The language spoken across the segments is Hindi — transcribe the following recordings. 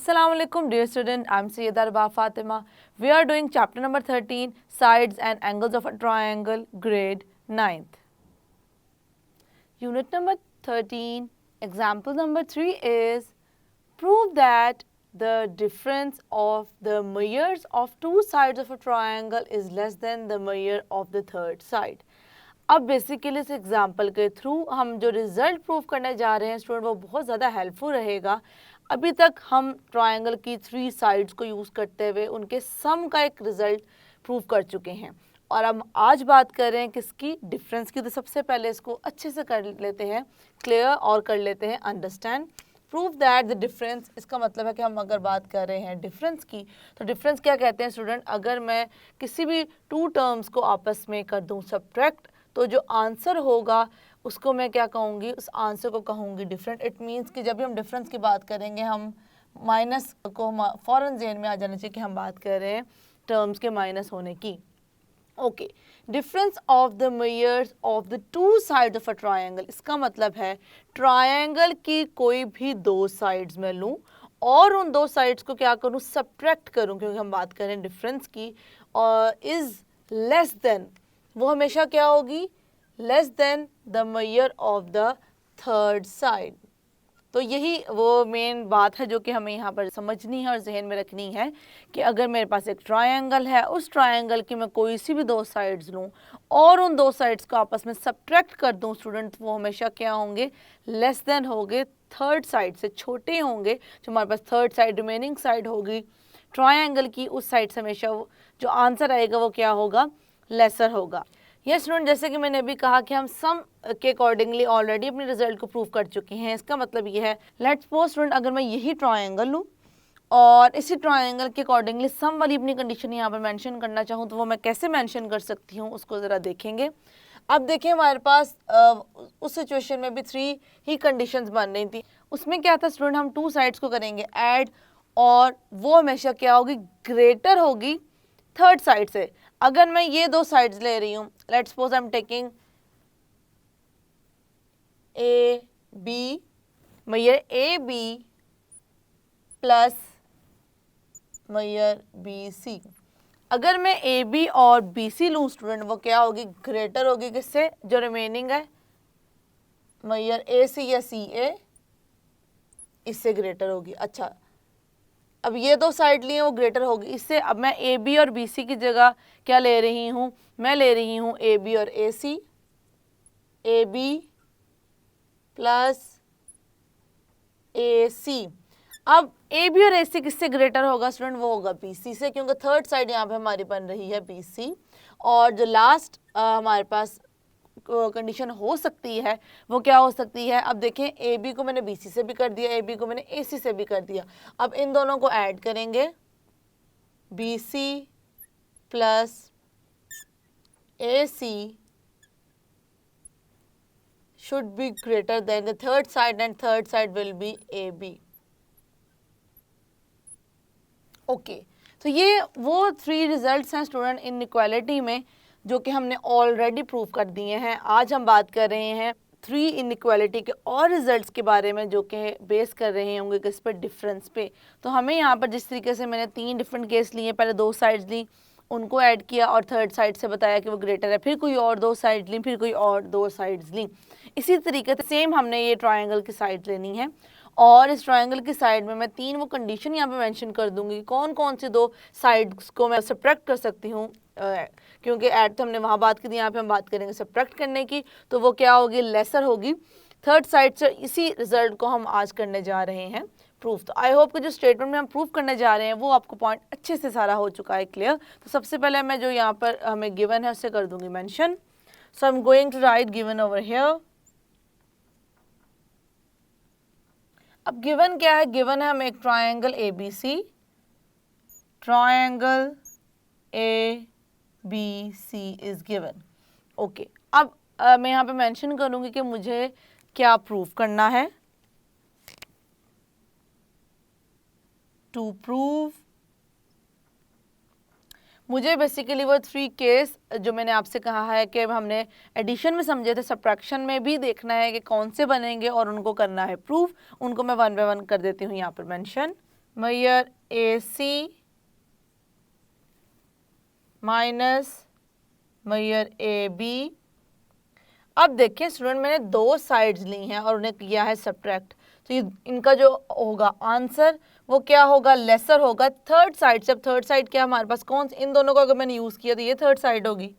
Assalamu alaikum dear student, I am Sayyida Arba Fatima. We are doing chapter number 13, Sides and Angles of a Triangle, grade 9th. Unit number 13, example number 3 is, prove that the difference of the measures of two sides of a triangle is less than the measure of the third side. अब बेसिकली इस एग्जाम्पल के थ्रू हम जो रिज़ल्ट प्रूव करने जा रहे हैं स्टूडेंट वो बहुत ज़्यादा हेल्पफुल रहेगा. अभी तक हम ट्रायंगल की 3 साइड्स को यूज़ करते हुए उनके सम का एक रिज़ल्ट प्रूव कर चुके हैं और हम आज बात कर रहे हैं किसकी, डिफरेंस की. तो सबसे पहले इसको अच्छे से कर लेते हैं क्लियर और कर लेते हैं understand. Prove that the difference, इसका मतलब है कि हम अगर बात कर रहे हैं डिफरेंस की तो डिफरेंस क्या कहते हैं स्टूडेंट, अगर मैं किसी भी 2 टर्म्स को आपस में कर दूं सब्ट्रैक्ट तो जो आंसर होगा उसको मैं क्या कहूँगी, उस आंसर को कहूँगी डिफरेंट. इट मीन्स कि जब भी हम डिफरेंस की बात करेंगे हम माइनस को फ़ौरन ज़हन में आ जाना चाहिए कि हम बात कर रहे हैं टर्म्स के माइनस होने की. Okay, difference of the measures of the 2 sides of a triangle, इसका मतलब है ट्रायंगल की कोई भी 2 साइड्स में लूँ और उन 2 साइड्स को क्या करूँ, सब्ट्रैक्ट करूँ, क्योंकि हम बात करें डिफरेंस की. और इज़ लेस देन, वो हमेशा क्या होगी, less than the measure of the third side. तो यही वो मेन बात है जो कि हमें यहाँ पर समझनी है और जहन में रखनी है कि अगर मेरे पास एक ट्रायंगल है, उस ट्रायंगल की मैं कोई सी भी 2 साइड्स लूँ और उन 2 साइड्स को आपस में सब्ट्रैक्ट कर दूँ स्टूडेंट, वो हमेशा क्या होंगे, लेस देन होंगे, थर्ड साइड से छोटे होंगे. जो हमारे पास थर्ड साइड रिमेनिंग साइड होगी ट्रायंगल की, उस साइड से हमेशा जो आंसर आएगा वो क्या होगा, लेसर होगा. यस स्टूडेंट, जैसे कि मैंने अभी कहा कि हम सम के अकॉर्डिंगली ऑलरेडी अपने रिजल्ट को प्रूव कर चुके हैं. इसका मतलब ये है, लेट्स सपोज स्टूडेंट अगर मैं यही ट्रायंगल लूँ और इसी ट्रायंगल के अकॉर्डिंगली सम वाली अपनी कंडीशन यहाँ पर मेंशन करना चाहूँ तो वो मैं कैसे मेंशन कर सकती हूँ उसको ज़रा देखेंगे. अब देखिए हमारे पास उस सिचुएशन में भी 3 ही कंडीशंस बन रही थी. उसमें क्या था स्टूडेंट, हम 2 साइड्स को करेंगे ऐड और वो हमेशा क्या होगी, ग्रेटर होगी थर्ड साइड से. अगर मैं ये 2 साइड्स ले रही हूँ, let's suppose I am taking A B, major A B plus major B C. अगर मैं ए बी और बी सी लूँ स्टूडेंट, वो क्या होगी, ग्रेटर होगी किससे, जो रिमेनिंग है मेजर ए सी या सी ए, इससे ग्रेटर होगी. अच्छा, अब ये 2 साइड लिए वो ग्रेटर होगी इससे. अब मैं ए बी और बी सी की जगह क्या ले रही हूँ, मैं ले रही हूँ ए बी और ए सी, ए बी प्लस ए सी. अब ए बी और ए सी किससे ग्रेटर होगा स्टूडेंट, वो होगा बी सी से, क्योंकि थर्ड साइड यहाँ पे हमारी बन रही है बी सी. और जो लास्ट हमारे पास कंडीशन हो सकती है वो क्या हो सकती है, अब देखें ए बी को मैंने बी सी से भी कर दिया, ए बी को मैंने ए सी से भी कर दिया. अब इन दोनों को ऐड करेंगे, B C plus A C should be greater than the third side and third side will be AB. Okay, तो ये वो 3 रिजल्ट्स हैं स्टूडेंट इनइक्वालिटी में जो कि हमने ऑलरेडी प्रूव कर दिए हैं. आज हम बात कर रहे हैं 3 इनइक्वालिटी के और रिजल्ट्स के बारे में जो कि बेस कर रहे होंगे किस पर, डिफरेंस पे. तो हमें यहाँ पर जिस तरीके से मैंने 3 डिफरेंट केस लिए, पहले 2 साइड्स ली, उनको ऐड किया और थर्ड साइड से बताया कि वो ग्रेटर है, फिर कोई और 2 साइड ली, फिर कोई और 2 साइड्स ली. इसी तरीके से सेम हमने ये ट्रायंगल की साइड लेनी है और इस ट्रायंगल की साइड में मैं 3 वो कंडीशन यहाँ पे मेंशन कर दूंगी कौन कौन सी 2 साइड्स को मैं सब्ट्रैक्ट कर सकती हूँ. क्योंकि ऐड तो हमने वहाँ बात की थी, यहाँ पे हम बात करेंगे सब्ट्रैक्ट करने की, तो वो क्या होगी, लेसर होगी थर्ड साइड से. इसी रिजल्ट को हम आज करने जा रहे हैं प्रूफ. तो आई होप कि जो स्टेटमेंट में हम प्रूफ करने जा रहे हैं वो आपको पॉइंट अच्छे से सारा हो चुका है क्लियर. तो सबसे पहले मैं जो यहाँ पर हमें गिवन है उससे कर दूंगी mention. So I am going to write given over here. अब गिवन क्या है, गिवन है हमें एक triangle A B C, triangle A B C is given. Okay, अब मैं यहाँ पे मेंशन करूँगी कि मुझे क्या प्रूफ करना है. टू प्रूव, मुझे बेसिकली वो 3 केस जो मैंने आपसे कहा है कि हमने एडिशन में समझे थे, सब्ट्रैक्शन में भी देखना है कि कौन से बनेंगे और उनको करना है प्रूफ. उनको मैं 1 बाय 1 कर देती हूँ यहाँ पर मेंशन. मैयर AC माइनस मैयर AB। अब देखिए स्टूडेंट, मैंने दो साइड्स ली हैं और उन्हें किया है सब्ट्रैक्ट, तो ये इनका जो होगा आंसर वो क्या होगा, लेसर होगा थर्ड साइड। जब थर्ड साइड क्या हमारे पास कौन, इन दोनों को अगर मैंने यूज किया तो ये थर्ड साइड होगी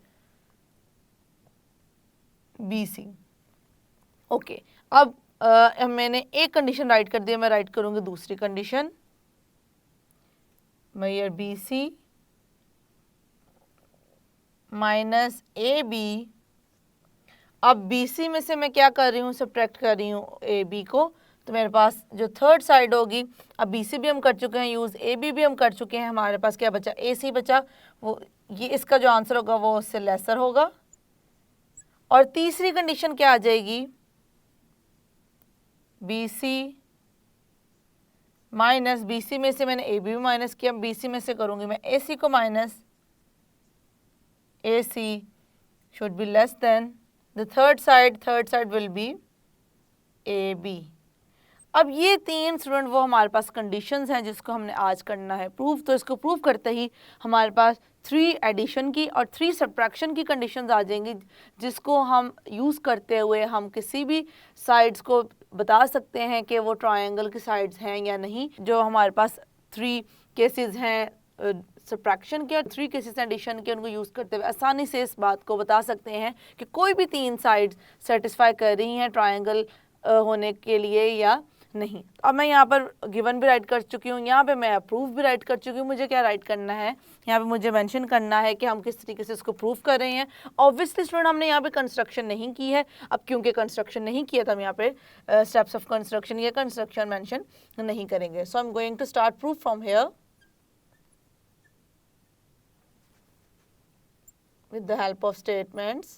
BC। ओके, अब मैंने एक कंडीशन राइट कर दिया, मैं राइट करूंगी दूसरी condition, Maihar BC minus AB। अब BC में से मैं क्या कर रही हूँ, सब्ट्रैक्ट कर रही हूँ AB को, तो मेरे पास जो थर्ड साइड होगी, अब BC भी हम कर चुके हैं यूज़, AB भी हम कर चुके हैं, हमारे पास क्या बचा, AC बचा। वो ये इसका जो आंसर होगा वो उससे लेसर होगा। और तीसरी कंडीशन क्या आ जाएगी, BC माइनस, BC में से मैंने AB भी माइनस किया, BC में से करूँगी मैं AC को minus, AC should be less than the third side will be AB। अब ये तीन स्टूडेंट वो हमारे पास कंडीशंस हैं जिसको हमने आज करना है प्रूव। तो इसको प्रूव करते ही हमारे पास 3 एडिशन की और 3 सब्ट्रैक्शन की कंडीशंस आ जाएंगी, जिसको हम यूज़ करते हुए हम किसी भी साइड्स को बता सकते हैं कि वो ट्रायंगल की साइड्स हैं या नहीं। जो हमारे पास 3 केसेस हैं सब्ट्रैक्शन के और 3 केसेस एडिशन के, उनको यूज़ करते हुए आसानी से इस बात को बता सकते हैं कि कोई भी 3 साइड्स सेटिस्फाई कर रही हैं ट्रायंगल होने के लिए या नहीं। अब मैं यहाँ पर गिवन भी राइट कर चुकी हूँ, यहाँ पे मैं अप्रूव भी राइट कर चुकी हूँ। मुझे क्या राइट करना है, यहाँ पे मुझे मेंशन करना है कि हम किस तरीके से इसको प्रूव कर रहे हैं। ऑब्वियसली स्टूडेंट हमने यहाँ पे कंस्ट्रक्शन नहीं की है, अब क्योंकि कंस्ट्रक्शन नहीं किया था हम यहाँ पे स्टेप्स ऑफ कंस्ट्रक्शन या कंस्ट्रक्शन मेंशन नहीं करेंगे। So I am going to start proof from here with the help of statements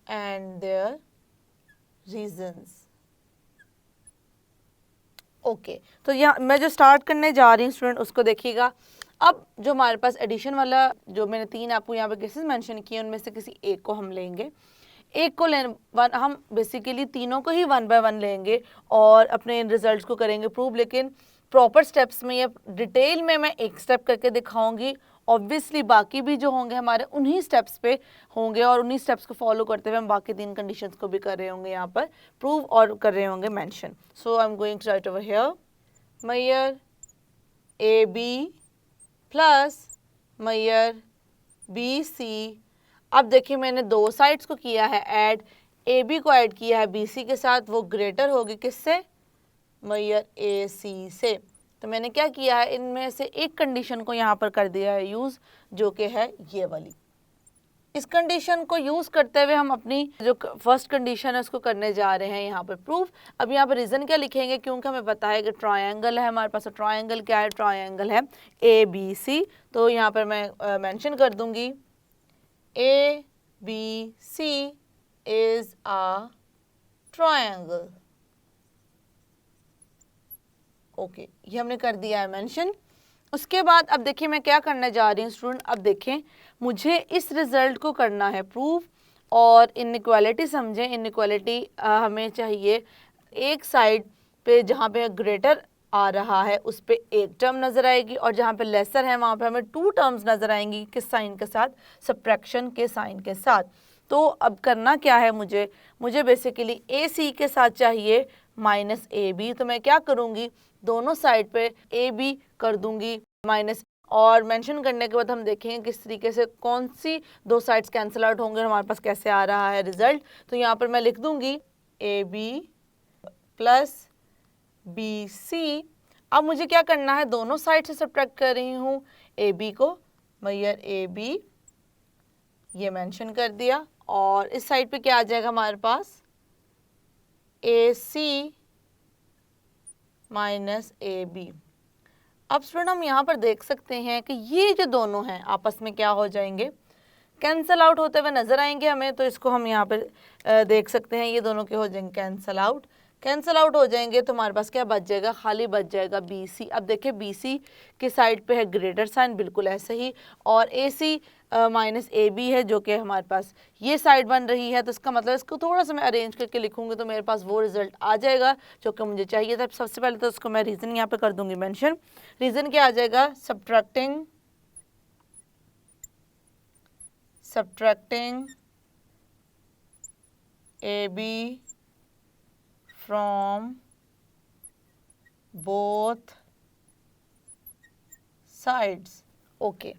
and their reasons। Okay तो यहाँ मैं जो स्टार्ट करने जा रही हूँ स्टूडेंट उसको देखिएगा। अब जो हमारे पास एडिशन वाला जो मैंने 3 आपको यहाँ पे केसेस मेंशन किए उनमें से किसी एक को हम लेंगे, एक को हम बेसिकली तीनों को ही 1 बाय 1 लेंगे और अपने इन रिजल्ट्स को करेंगे प्रूव। लेकिन प्रॉपर स्टेप्स में या डिटेल में मैं एक स्टेप करके दिखाऊंगी। ऑब्वियसली बाकी भी जो होंगे हमारे उन्हीं स्टेप्स पे होंगे और उन्हीं स्टेप्स को फॉलो करते हुए हम बाकी 3 कंडीशंस को भी कर रहे होंगे यहाँ पर प्रूव और कर रहे होंगे mention. So I am going to write over here मैयर AB प्लस मैयर BC। अब देखिए मैंने 2 साइड्स को किया है ऐड, AB को ऐड किया है BC के साथ, वो ग्रेटर होगी किससे, मैयर AC से। तो मैंने क्या किया है, इनमें से एक कंडीशन को यहाँ पर कर दिया है यूज़, जो कि है ये वाली। इस कंडीशन को यूज़ करते हुए हम अपनी जो फर्स्ट कंडीशन है उसको करने जा रहे हैं यहाँ पर प्रूफ। अब यहाँ पर रीज़न क्या लिखेंगे, क्योंकि हमें पता है कि ट्रायंगल है हमारे पास। ट्रायंगल क्या है, ट्रायंगल है ABC। तो यहाँ पर मैं मेंशन कर दूँगी ABC is a triangle. Okay ये हमने कर दिया है मेंशन। उसके बाद अब देखिए मैं क्या करने जा रही हूँ स्टूडेंट, अब देखें मुझे इस रिजल्ट को करना है प्रूफ और इनइक्वालिटी समझें। इनइक्वालिटी हमें चाहिए एक साइड पे जहाँ पे ग्रेटर आ रहा है उस पे एक टर्म नज़र आएगी और जहाँ पे लेसर है वहाँ पे हमें 2 टर्म्स नज़र आएंगी। किस साइन के साथ, सब्ट्रैक्शन के साइन के साथ। तो अब करना क्या है, मुझे बेसिकली AC के साथ चाहिए माइनस AB। तो मैं क्या करूँगी, दोनों साइड पे AB कर दूंगी माइनस, और मेंशन करने के बाद हम देखेंगे किस तरीके से कौन सी 2 साइड्स कैंसिल आउट होंगे और हमारे पास कैसे आ रहा है रिजल्ट। तो यहाँ पर मैं लिख दूंगी AB प्लस BC। अब मुझे क्या करना है, दोनों साइड से सब्ट्रैक्ट कर रही हूँ AB को, मैयर AB ये मेंशन कर दिया और इस साइड पे क्या आ जाएगा हमारे पास, AC माइनस AB। अब स्टूडेंट हम यहाँ पर देख सकते हैं कि ये जो दोनों हैं आपस में क्या हो जाएंगे, कैंसल आउट होते हुए नजर आएंगे हमें। तो इसको हम यहाँ पर देख सकते हैं, ये दोनों के हो जाएंगे कैंसल आउट। कैंसिल आउट हो जाएंगे तो हमारे पास क्या बच जाएगा, खाली बच जाएगा बी सी। अब देखिए बी सी के साइड पे है ग्रेटर साइन, बिल्कुल ऐसे ही, और ए सी माइनस ए बी है जो कि हमारे पास ये साइड बन रही है। तो इसका मतलब इसको थोड़ा सा मैं अरेंज करके लिखूंगी तो मेरे पास वो रिजल्ट आ जाएगा जो कि मुझे चाहिए था। सबसे पहले तो उसको मैं रीज़न यहाँ पे कर दूंगी मेंशन। रीज़न क्या आ जाएगा, subtracting A B from both sides. Okay,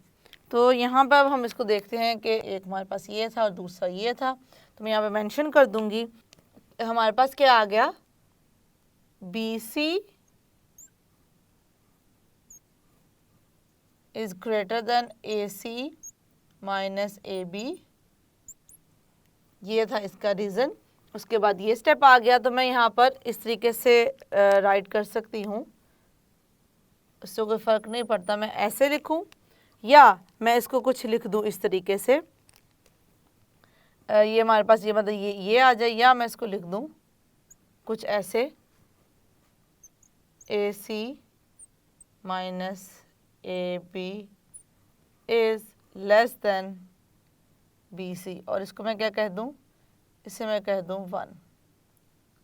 तो यहाँ पर अब हम इसको देखते हैं कि एक हमारे पास ये था और दूसरा ये था, तो मैं यहाँ पे मेंशन कर दूंगी। हमारे पास क्या आ गया, B C is greater than A C minus A B, ये था इसका रीज़न। उसके बाद ये स्टेप आ गया, तो मैं यहाँ पर इस तरीके से राइट कर सकती हूँ, उससे कोई फ़र्क नहीं पड़ता मैं ऐसे लिखूँ या मैं इसको कुछ लिख दूँ इस तरीके से। ये हमारे पास ये मतलब ये आ जाए, या मैं इसको लिख दूँ कुछ ऐसे, A C minus A B is less than B C, और इसको मैं क्या कह दूँ, इसे मैं कह दूँ 1।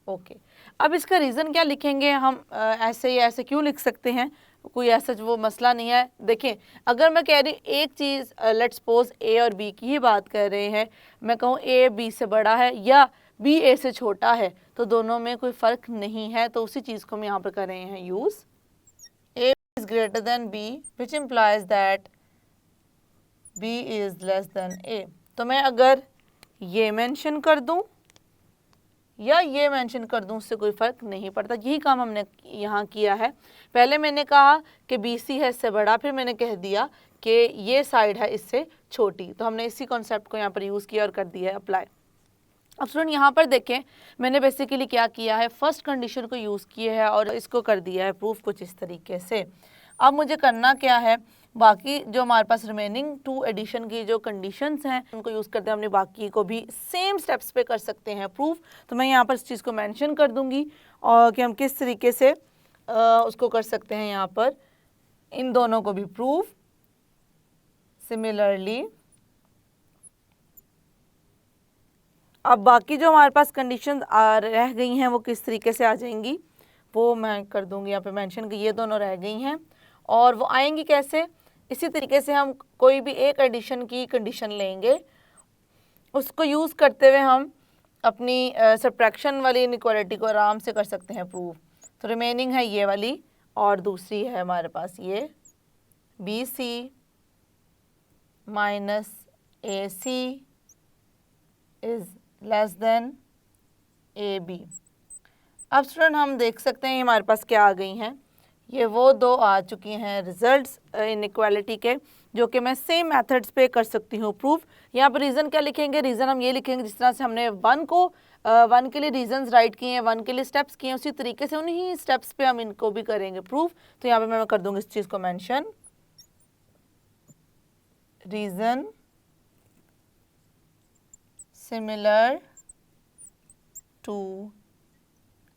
ओके, अब इसका रीज़न क्या लिखेंगे हम, ऐसे या ऐसे क्यों लिख सकते हैं, कोई ऐसा वो मसला नहीं है। देखिए अगर मैं कह रही एक चीज़, लेट्स सपोज ए और बी की ही बात कर रहे हैं, मैं कहूँ ए बी से बड़ा है या बी ए से छोटा है, तो दोनों में कोई फ़र्क नहीं है, तो उसी चीज़ को हम यहाँ पर कर रहे हैं use. A is greater than B which implies that B is less than A. तो मैं अगर ये मेंशन कर दूँ या ये मेंशन कर दूं, उससे कोई फ़र्क नहीं पड़ता। यही काम हमने यहाँ किया है। पहले मैंने कहा कि BC है इससे बड़ा, फिर मैंने कह दिया कि ये साइड है इससे छोटी, तो हमने इसी कॉन्सेप्ट को यहाँ पर यूज़ किया और कर दिया है अप्लाई। अब स्टूडेंट यहाँ पर देखें, मैंने बेसिकली क्या किया है, फर्स्ट कंडीशन को यूज़ किया है और इसको कर दिया है प्रूफ कुछ इस तरीके से। अब मुझे करना क्या है, बाकी जो हमारे पास रिमेनिंग 2 एडिशन की जो कंडीशंस हैं उनको यूज़ करते हैं, हमने बाकी को भी सेम स्टेप्स पे कर सकते हैं प्रूफ। तो मैं यहाँ पर इस चीज़ को मेंशन कर दूँगी और कि हम किस तरीके से उसको कर सकते हैं, यहाँ पर इन दोनों को भी प्रूफ। सिमिलरली अब बाकी जो हमारे पास कंडीशन रह गई हैं वो किस तरीके से आ जाएंगी, वो मैं कर दूँगी यहाँ पे मेंशन कि ये दोनों रह गई हैं, और वो आएंगी कैसे, इसी तरीके से हम कोई भी एक एडिशन की कंडीशन लेंगे, उसको यूज़ करते हुए हम अपनी सब्ट्रैक्शन वाली इनइक्वालिटी को आराम से कर सकते हैं प्रूव। तो रिमेनिंग है ये वाली और दूसरी है हमारे पास ये B C minus A C is less than A B. अब स्टूडेंट हम देख सकते हैं हमारे पास क्या आ गई हैं, ये वो दो आ चुकी हैं रिजल्ट्स इनइक्वालिटी के, जो कि मैं सेम मेथड्स पे कर सकती हूँ प्रूफ। यहाँ पर रीज़न क्या लिखेंगे, रीज़न हम ये लिखेंगे जिस तरह से हमने 1 के लिए रीजंस राइट किए हैं, 1 के लिए स्टेप्स किए हैं, उसी तरीके से उन्हीं स्टेप्स पे हम इनको भी करेंगे प्रूफ। तो यहाँ पे मैं कर दूँगी इस चीज़ को मेंशन, रीज़न सिमिलर टू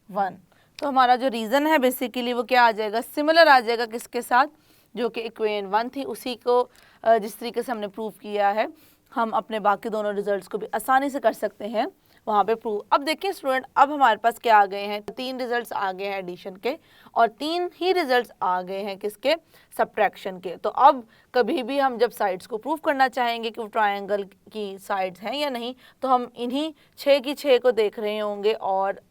1। तो हमारा जो रीज़न है बेसिकली वो क्या आ जाएगा, सिमिलर आ जाएगा किसके साथ, जो कि इक्वेशन 1 थी उसी को जिस तरीके से हमने प्रूव किया है, हम अपने बाकी दोनों रिजल्ट्स को भी आसानी से कर सकते हैं वहाँ पे प्रूव। अब देखिए स्टूडेंट, अब हमारे पास क्या आ गए हैं, 3 रिजल्ट्स आ गए हैं एडिशन के और 3 ही रिजल्ट्स आ गए हैं किसके, सब्ट्रैक्शन के। तो अब कभी भी हम जब साइड्स को प्रूव करना चाहेंगे कि वो ट्रायंगल की साइड्स हैं या नहीं, तो हम इन्हीं 6 की 6 को देख रहे होंगे और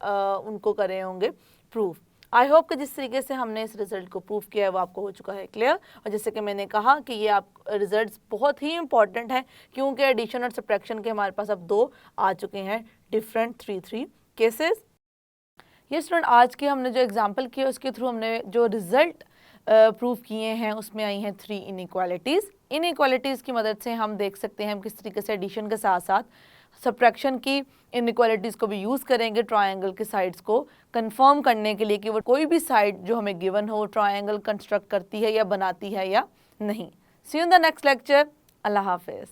उनको कर रहे होंगे प्रूफ। आई होप कि जिस तरीके से हमने इस रिज़ल्ट को प्रूफ किया है वो आपको हो चुका है क्लियर। और जैसे कि मैंने कहा कि ये आप रिजल्ट्स बहुत ही इंपॉर्टेंट है, क्योंकि एडिशन और सब्ट्रैक्शन के हमारे पास अब 2 आ चुके हैं डिफरेंट 3 केसेस। ये स्टूडेंट आज के हमने जो एग्जाम्पल किए उसके थ्रू हमने जो रिज़ल्ट प्रूफ किए हैं उसमें आई हैं 3 इनइक्वालिटीज़। इनइक्वालिटीज़ की मदद से हम देख सकते हैं हम किस तरीके से एडिशन के साथ साथ सब्ट्रैक्शन की इनइक्वालिटीज़ को भी यूज़ करेंगे ट्रायंगल के साइड्स को कंफर्म करने के लिए कि वो कोई भी साइड जो हमें गिवन हो ट्रायंगल कंस्ट्रक्ट करती है या बनाती है या नहीं। See you in the next lecture. अल्लाह हाफिज़।